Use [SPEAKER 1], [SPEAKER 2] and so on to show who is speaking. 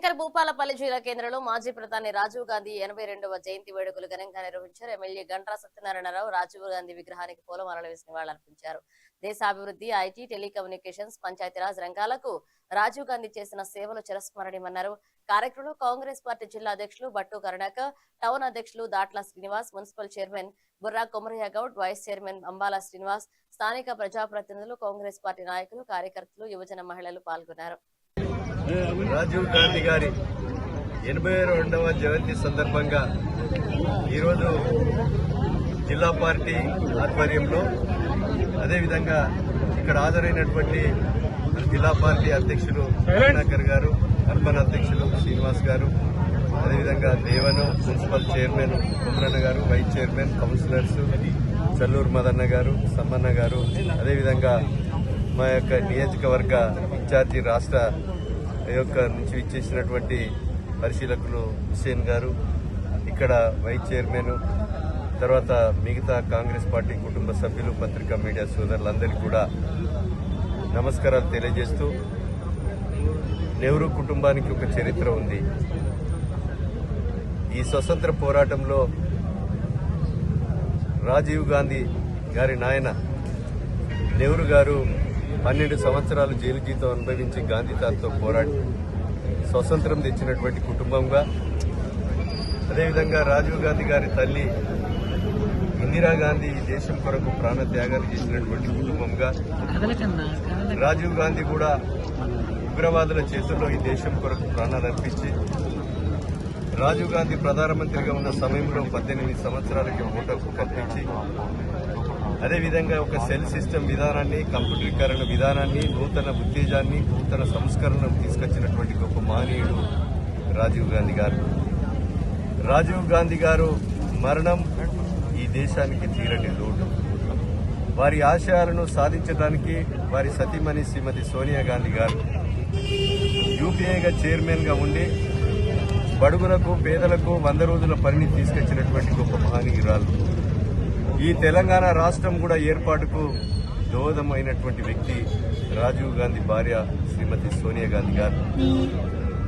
[SPEAKER 1] జగిత్యాల భూపాలపల్లి జిల్లా కేంద్రంలో మాజీ ప్రధాని రాజీవ్ గాంధీ 82వ జయంతి వేడుకలు ఘనంగా నిర్వహించారు. ఎమ్మెల్యే గంట్రా సత్యనారాయణరావు రాజీవ్ గాంధీ విగ్రహానికి పూలమాలలు వేసి నివాళులర్పించారు. దేశాభివృద్ధి, ఐటీ, టెలికమ్యూనికేషన్స్, పంచాయతీరాజ్ రంగాలకు రాజీవ్ గాంధీ చేసిన సేవలు చిరస్మరణీయమన్నారు. కార్యక్రమంలో కాంగ్రెస్ పార్టీ జిల్లా అధ్యక్షులు బట్టు కరుణాకర్, టౌన్ అధ్యక్షులు Datla Srinivas, municipal chairman Burra Komaraiah Goud, vice chairman Ambala Srinivas, స్థానిక ప్రజాప్రతినిధులు, కాంగ్రెస్ పార్టీ నాయకులు, కార్యకర్తలు, యువజన మహిళలు పాల్గొన్నారు.
[SPEAKER 2] రాజీవ్ గాంధీ గారి 82వ జయంతి సందర్భంగా ఈరోజు జిల్లా పార్టీ ఆధ్వర్యంలో అదేవిధంగా ఇక్కడ హాజరైనటువంటి జిల్లా పార్టీ అధ్యక్షులు కరుణాకర్ గారు, అర్బన్ అధ్యక్షులు శ్రీనివాస్ గారు, అదేవిధంగా దేవను మున్సిపల్ చైర్మన్ కుమరన్న గారు, vice chairman, councillors Challuru Madanna గారు, సమ్మన్న గారు, అదేవిధంగా మా యొక్క నియోజకవర్గ ఇన్ఛార్జి రాష్ట్ర నుంచి ఇచ్చేసినటువంటి పరిశీలకులు హుస్సేన్ గారు, ఇక్కడ వైస్ చైర్మన్, తర్వాత మిగతా కాంగ్రెస్ పార్టీ కుటుంబ సభ్యులు, పత్రికా మీడియా సోదరులందరికీ కూడా నమస్కారాలు తెలియజేస్తూ, నెహ్రూ కుటుంబానికి ఒక చరిత్ర ఉంది. ఈ స్వతంత్ర పోరాటంలో రాజీవ్ గాంధీ గారి నాయన నెహ్రూ గారు 12 సంవత్సరాలు జైలు జీతం అనుభవించి గాంధీ తాతతో పోరాడి స్వతంత్రం తెచ్చినటువంటి కుటుంబంగా, అదేవిధంగా రాజీవ్ గాంధీ గారి తల్లి ఇందిరాగాంధీ దేశం కొరకు ప్రాణ త్యాగాలు చేసినటువంటి కుటుంబంగా, రాజీవ్ గాంధీ కూడా ఉగ్రవాదుల చేతుల్లో ఈ దేశం కొరకు ప్రాణాలు అర్పించి, రాజీవ్ గాంధీ ప్రధానమంత్రిగా ఉన్న సమయంలో 18 సంవత్సరాలకి ఓటకు కల్పించి, అదేవిధంగా ఒక సెల్ సిస్టమ్ విధానాన్ని, కంప్యూటరీకరణ విధానాన్ని, నూతన ఉత్తేజాన్ని, నూతన సంస్కరణను తీసుకొచ్చినటువంటి గొప్ప మహనీయుడు రాజీవ్ గాంధీ గారు. రాజీవ్ గాంధీ గారు మరణం ఈ దేశానికి తీరని లోటు. వారి ఆశయాలను సాధించడానికి వారి సతీమణి శ్రీమతి సోనియా గాంధీ గారు యూపీఏగా చైర్మన్గా ఉండి బడుగులకు, పేదలకు 100 రోజుల పనిని తీసుకొచ్చినటువంటి గొప్ప మహనీయురాలు. ఈ తెలంగాణ రాష్ట్రం కూడా ఏర్పాటుకు దోహదమైనటువంటి వ్యక్తి రాజీవ్ గాంధీ భార్య శ్రీమతి సోనియా గాంధీ గారు.